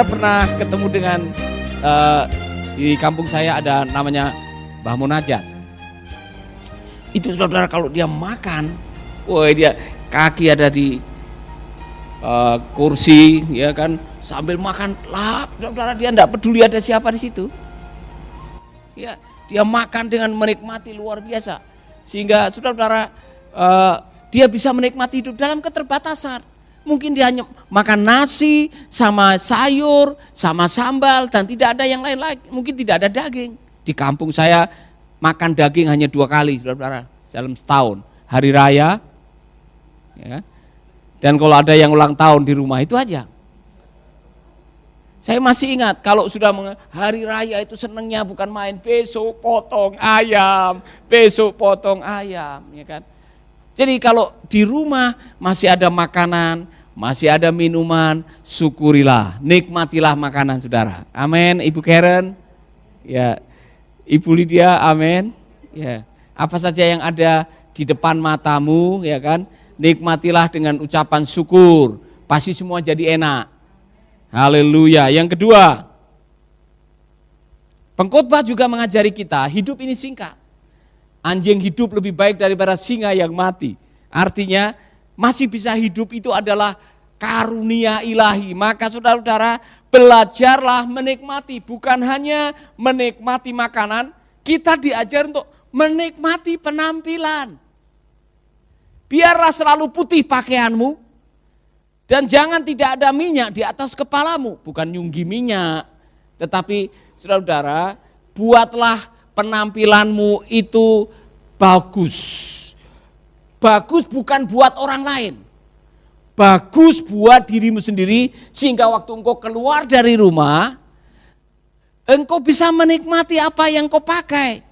Saudara pernah ketemu dengan di kampung saya ada namanya Mbah Munajat. Itu saudara kalau dia makan, woi dia kaki ada di kursi, ya kan, sambil makan lap, saudara dia enggak peduli ada siapa di situ. Ya, dia makan dengan menikmati luar biasa, sehingga saudara dia bisa menikmati hidup dalam keterbatasan. Mungkin dia hanya makan nasi sama sayur, sama sambal, dan tidak ada yang lain lagi. Mungkin tidak ada daging. Di kampung saya makan daging hanya 2 kali, saudara, dalam setahun. Hari raya, ya, dan kalau ada yang ulang tahun di rumah itu aja. Saya masih ingat kalau sudah hari raya itu senangnya bukan main besok potong ayam, ya kan. Jadi kalau di rumah masih ada makanan, masih ada minuman, syukurilah, nikmatilah makanan saudara. Amin, Ibu Karen, ya, Ibu Lydia, amin. Ya, apa saja yang ada di depan matamu, ya kan, nikmatilah dengan ucapan syukur, pasti semua jadi enak. Haleluya. Yang kedua, pengkhotbah juga mengajari kita hidup ini singkat. Anjing hidup lebih baik daripada singa yang mati. Artinya masih bisa hidup itu adalah karunia ilahi. Maka saudara-saudara belajarlah menikmati. Bukan hanya menikmati makanan, kita diajar untuk menikmati penampilan. Biarlah selalu putih pakaianmu. Dan jangan tidak ada minyak di atas kepalamu. Bukan nyunggi minyak. Tetapi saudara-saudara buatlah penampilanmu itu bagus. Bagus bukan buat orang lain. Bagus buat dirimu sendiri sehingga waktu engkau keluar dari rumah, engkau bisa menikmati apa yang kau pakai.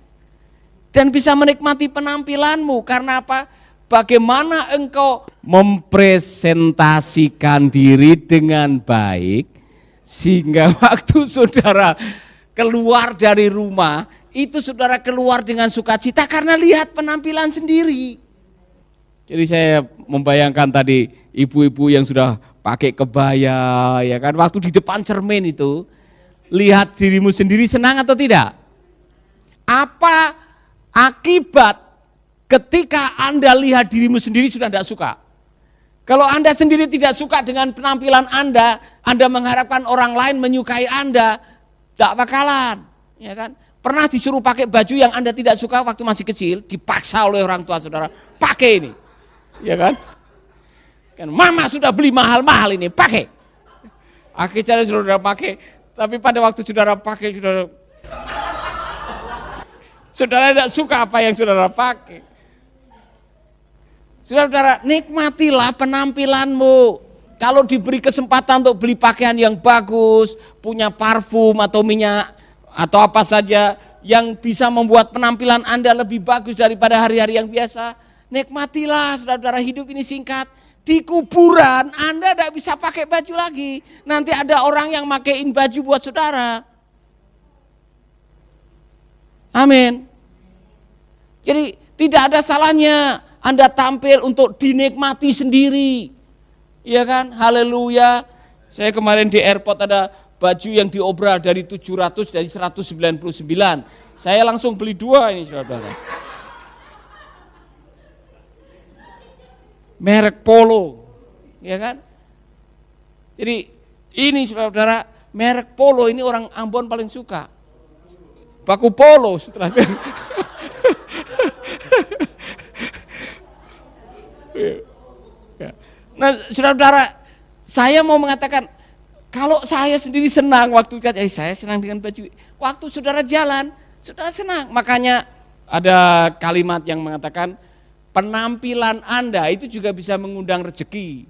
Dan bisa menikmati penampilanmu. Karena apa? Bagaimana engkau mempresentasikan diri dengan baik sehingga waktu saudara keluar dari rumah, itu saudara keluar dengan sukacita karena lihat penampilan sendiri. Jadi saya membayangkan tadi ibu-ibu yang sudah pakai kebaya, ya kan, waktu di depan cermin itu, lihat dirimu sendiri senang atau tidak? Apa akibat ketika Anda lihat dirimu sendiri sudah tidak suka? Kalau Anda sendiri tidak suka dengan penampilan Anda mengharapkan orang lain menyukai Anda, tak bakalan, ya kan? Pernah disuruh pakai baju yang Anda tidak suka waktu masih kecil, dipaksa oleh orang tua saudara, pakai ini, ya kan? Kan mama sudah beli mahal-mahal ini, pakai. Akhirnya saudara pakai, tapi pada waktu saudara pakai, saudara tidak suka apa yang saudara pakai. Saudara, nikmatilah penampilanmu. Kalau diberi kesempatan untuk beli pakaian yang bagus, punya parfum atau minyak, atau apa saja yang bisa membuat penampilan Anda lebih bagus daripada hari-hari yang biasa, nikmatilah saudara, hidup ini singkat. Di kuburan Anda tidak bisa pakai baju lagi. Nanti ada orang yang makein baju buat saudara. Amin. Jadi tidak ada salahnya Anda tampil untuk dinikmati sendiri. Iya kan? Haleluya. Saya kemarin di airport ada baju yang diobral dari 700 dari 199. Saya langsung beli 2 ini saudara. Merek Polo. Ya kan? Jadi ini saudara, merek Polo ini orang Ambon paling suka. Baku Polo setelah Nah saudara, saya mau mengatakan, kalau saya sendiri senang waktu saya senang dengan baju, waktu saudara jalan, saudara senang. Makanya ada kalimat yang mengatakan, penampilan Anda itu juga bisa mengundang rezeki.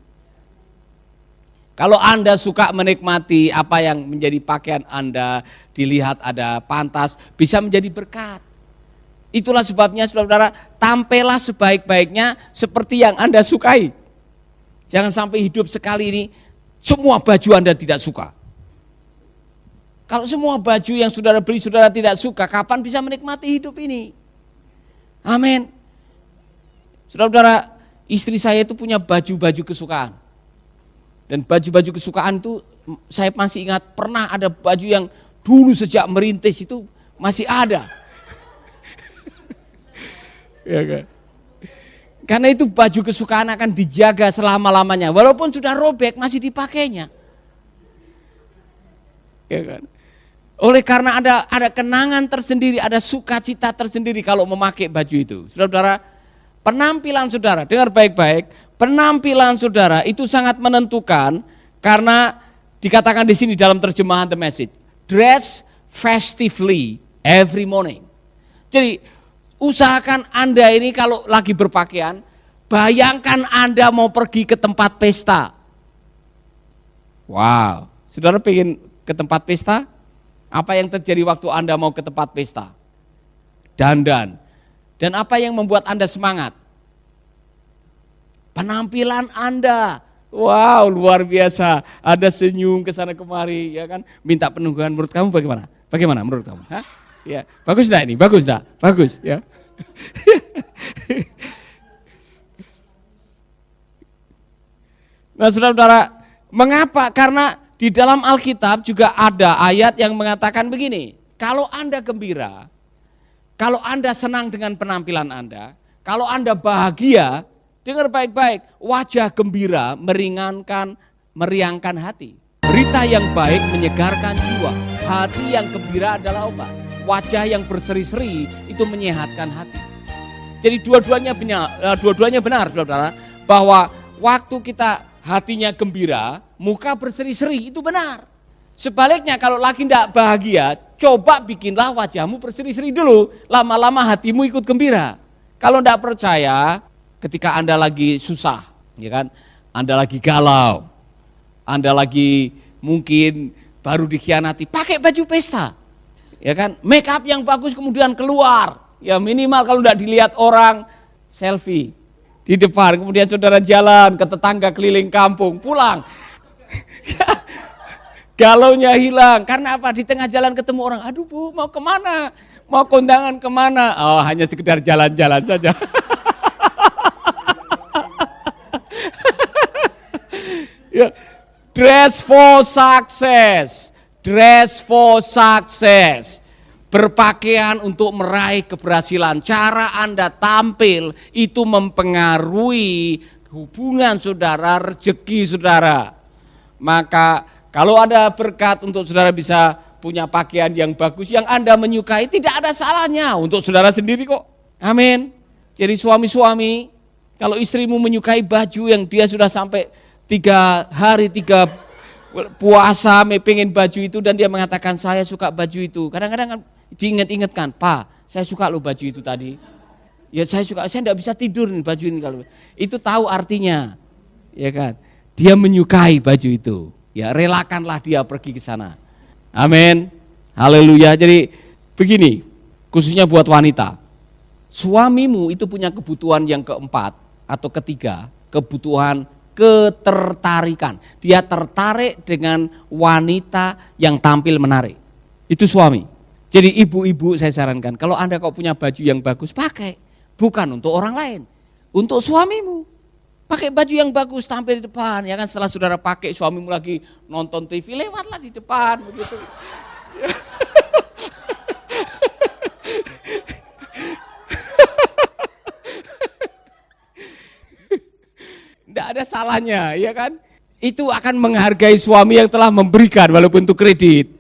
Kalau Anda suka menikmati apa yang menjadi pakaian Anda, dilihat ada pantas, bisa menjadi berkat. Itulah sebabnya saudara, tampillah sebaik-baiknya seperti yang Anda sukai. Jangan sampai hidup sekali ini semua baju Anda tidak suka. Kalau semua baju yang saudara beli saudara tidak suka, kapan bisa menikmati hidup ini? Amin. Saudara-saudara, istri saya itu punya baju-baju kesukaan. Dan baju-baju kesukaan itu saya masih ingat pernah ada baju yang dulu sejak merintis itu masih ada. Ya kan? Karena itu baju kesukaan akan dijaga selama-lamanya. Walaupun sudah robek masih dipakainya. Ya kan? Oleh karena ada kenangan tersendiri, ada sukacita tersendiri kalau memakai baju itu. Saudara-saudara, penampilan saudara, dengar baik-baik, penampilan saudara itu sangat menentukan karena dikatakan di sini dalam terjemahan The Message, dress festively every morning. Jadi usahakan Anda ini kalau lagi berpakaian, bayangkan Anda mau pergi ke tempat pesta. Wow, saudara pengen ke tempat pesta? Apa yang terjadi waktu Anda mau ke tempat pesta? Dandan. Dan apa yang membuat Anda semangat? Penampilan Anda. Wow, luar biasa. Ada senyum ke sana kemari, ya kan? Minta penungguan. Menurut kamu bagaimana? Bagaimana menurut kamu? Hah? Ya, bagus enggak ini? Bagus enggak? Bagus, ya. Nah, saudara-saudara, mengapa? Karena di dalam Alkitab juga ada ayat yang mengatakan begini, kalau Anda gembira, kalau Anda senang dengan penampilan Anda, kalau Anda bahagia, dengar baik-baik, wajah gembira meriangkan hati. Berita yang baik menyegarkan jiwa, hati yang gembira adalah obat. Wajah yang berseri-seri itu menyehatkan hati. Jadi dua-duanya benar, saudara, bahwa waktu kita hatinya gembira, muka berseri-seri, itu benar. Sebaliknya kalau lagi tidak bahagia, coba bikinlah wajahmu berseri-seri dulu, lama-lama hatimu ikut gembira. Kalau tidak percaya, ketika Anda lagi susah, ya kan? Anda lagi galau, Anda lagi mungkin baru dikhianati, pakai baju pesta. Ya kan? Make up yang bagus kemudian keluar. Ya minimal kalau tidak dilihat orang, selfie di depan, kemudian saudara jalan ke tetangga keliling kampung, pulang. Galaunya hilang, karena apa? Di tengah jalan ketemu orang, aduh Bu, mau kemana? Mau kondangan kemana? Oh, hanya sekedar jalan-jalan saja. Ya, dress for success, dress for success. Berpakaian untuk meraih keberhasilan. Cara Anda tampil itu mempengaruhi hubungan saudara, rezeki saudara. Maka kalau ada berkat untuk saudara bisa punya pakaian yang bagus, yang Anda menyukai, tidak ada salahnya untuk saudara sendiri kok. Amin. Jadi suami-suami, kalau istrimu menyukai baju yang dia sudah sampai 3 hari, 3 puasa, pengen baju itu dan dia mengatakan saya suka baju itu. Kadang-kadang kan diingat-ingatkan, Pak, saya suka loh baju itu tadi. Ya saya suka, saya tidak bisa tidur nih baju ini kalau itu tahu artinya, ya kan? Dia menyukai baju itu, ya relakanlah dia pergi ke sana. Amin, haleluya. Jadi begini, khususnya buat wanita, suamimu itu punya kebutuhan yang keempat atau ketiga, kebutuhan ketertarikan. Dia tertarik dengan wanita yang tampil menarik. Itu suami. Jadi ibu-ibu saya sarankan, kalau Anda kok punya baju yang bagus, pakai. Bukan untuk orang lain, untuk suamimu. Pakai baju yang bagus, tampil di depan. Ya kan, setelah saudara pakai, suamimu lagi nonton TV, lewatlah di depan. Begitu. Tidak ada salahnya, ya kan? Itu akan menghargai suami yang telah memberikan, walaupun itu kredit.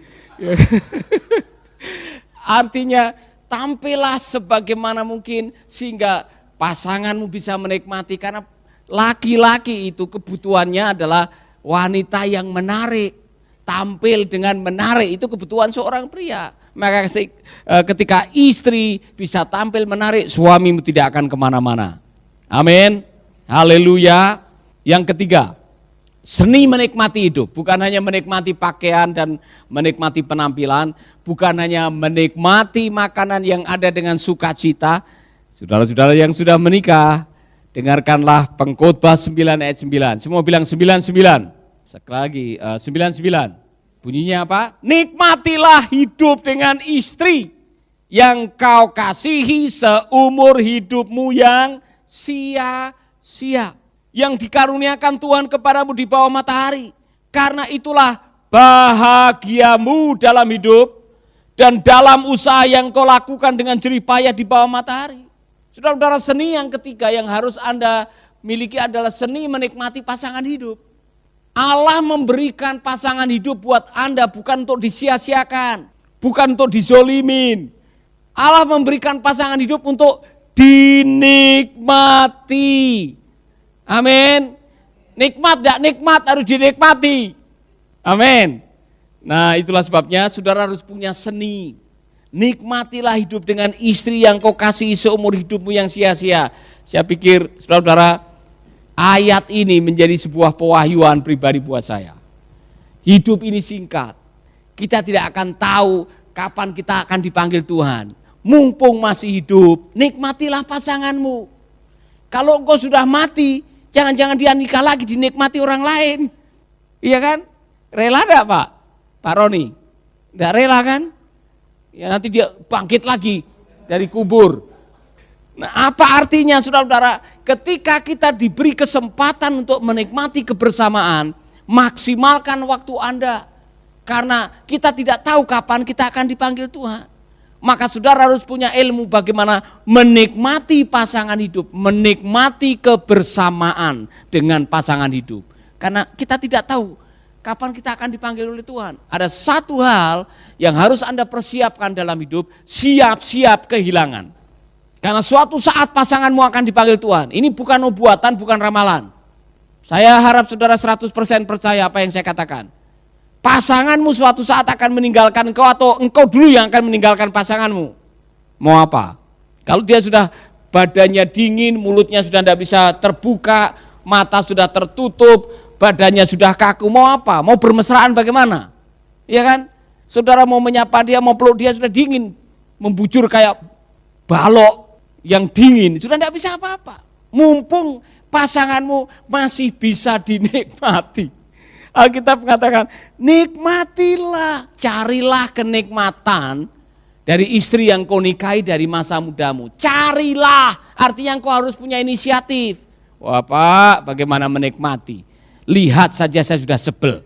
Artinya tampillah sebagaimana mungkin sehingga pasanganmu bisa menikmati, karena laki-laki itu kebutuhannya adalah wanita yang menarik, tampil dengan menarik, itu kebutuhan seorang pria. Maka ketika istri bisa tampil menarik, suamimu tidak akan kemana-mana. Amin, haleluya. Yang ketiga, seni menikmati hidup, bukan hanya menikmati pakaian dan menikmati penampilan, bukan hanya menikmati makanan yang ada dengan sukacita. Saudara-saudara yang sudah menikah, dengarkanlah Pengkhotbah 9 ayat 9. Semua bilang 99. Sekali lagi 99. Bunyinya apa? Nikmatilah hidup dengan istri yang kau kasihi seumur hidupmu yang sia-sia. yang dikaruniakan Tuhan kepadamu di bawah matahari. Karena itulah bahagiamu dalam hidup dan dalam usaha yang kau lakukan dengan jerih payah di bawah matahari. Saudara-saudara, seni yang ketiga yang harus Anda miliki adalah seni menikmati pasangan hidup. Allah memberikan pasangan hidup buat Anda bukan untuk disia-siakan, bukan untuk dizolimin. Allah memberikan pasangan hidup untuk dinikmati. Amin. Nikmat gak nikmat harus dinikmati. Amin. Nah, itulah sebabnya saudara harus punya seni. Nikmatilah hidup dengan istri yang kau kasih seumur hidupmu yang sia-sia. Saya pikir saudara-saudara, ayat ini menjadi sebuah pewahyuan pribadi buat saya. Hidup ini singkat. Kita tidak akan tahu kapan kita akan dipanggil Tuhan. Mumpung masih hidup, nikmatilah pasanganmu. Kalau engkau sudah mati, jangan-jangan dia nikah lagi dinikmati orang lain. Iya kan? Rela enggak Pak Roni? Enggak rela kan? Ya nanti dia bangkit lagi dari kubur. Nah, apa artinya saudara-saudara? Ketika kita diberi kesempatan untuk menikmati kebersamaan, maksimalkan waktu Anda. Karena kita tidak tahu kapan kita akan dipanggil Tuhan. Maka saudara harus punya ilmu bagaimana menikmati pasangan hidup, menikmati kebersamaan dengan pasangan hidup. Karena kita tidak tahu kapan kita akan dipanggil oleh Tuhan. Ada satu hal yang harus Anda persiapkan dalam hidup, siap-siap kehilangan. Karena suatu saat pasanganmu akan dipanggil Tuhan. Ini bukan nubuatan, bukan ramalan. Saya harap saudara 100% percaya apa yang saya katakan. Pasanganmu suatu saat akan meninggalkan engkau atau engkau dulu yang akan meninggalkan pasanganmu. Mau apa? Kalau dia sudah badannya dingin, mulutnya sudah tidak bisa terbuka, mata sudah tertutup, badannya sudah kaku, mau apa? Mau bermesraan bagaimana? Iya kan? Saudara mau menyapa dia, mau peluk dia sudah dingin, membujur kayak balok yang dingin, sudah tidak bisa apa-apa. Mumpung pasanganmu masih bisa dinikmati. Alkitab mengatakan, nikmatilah, carilah kenikmatan dari istri yang kau nikahi dari masa mudamu. Carilah, artinya kau harus punya inisiatif. Wah Pak, bagaimana menikmati? Lihat saja saya sudah sebel.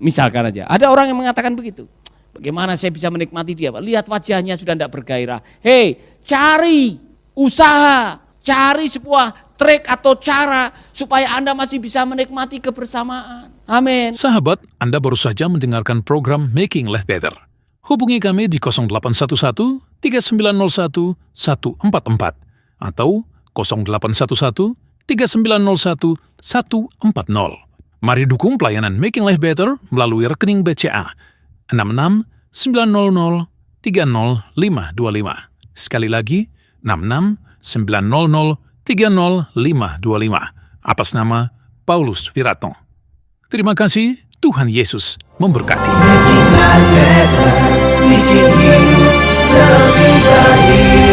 Misalkan aja, ada orang yang mengatakan begitu. Bagaimana saya bisa menikmati dia Pak? Lihat wajahnya sudah tidak bergairah. Hei, cari usaha, cari sebuah trik atau cara supaya Anda masih bisa menikmati kebersamaan. Amin. Sahabat, Anda baru saja mendengarkan program Making Life Better. Hubungi kami di 0811 3901 144 atau 0811 3901 140. Mari dukung pelayanan Making Life Better melalui rekening BCA 66 900 30525. Sekali lagi, 66 900 30525. Atas nama Paulus Wiratno. Terima kasih, Tuhan Yesus memberkati. Making life better, bikin hidup lebih baik.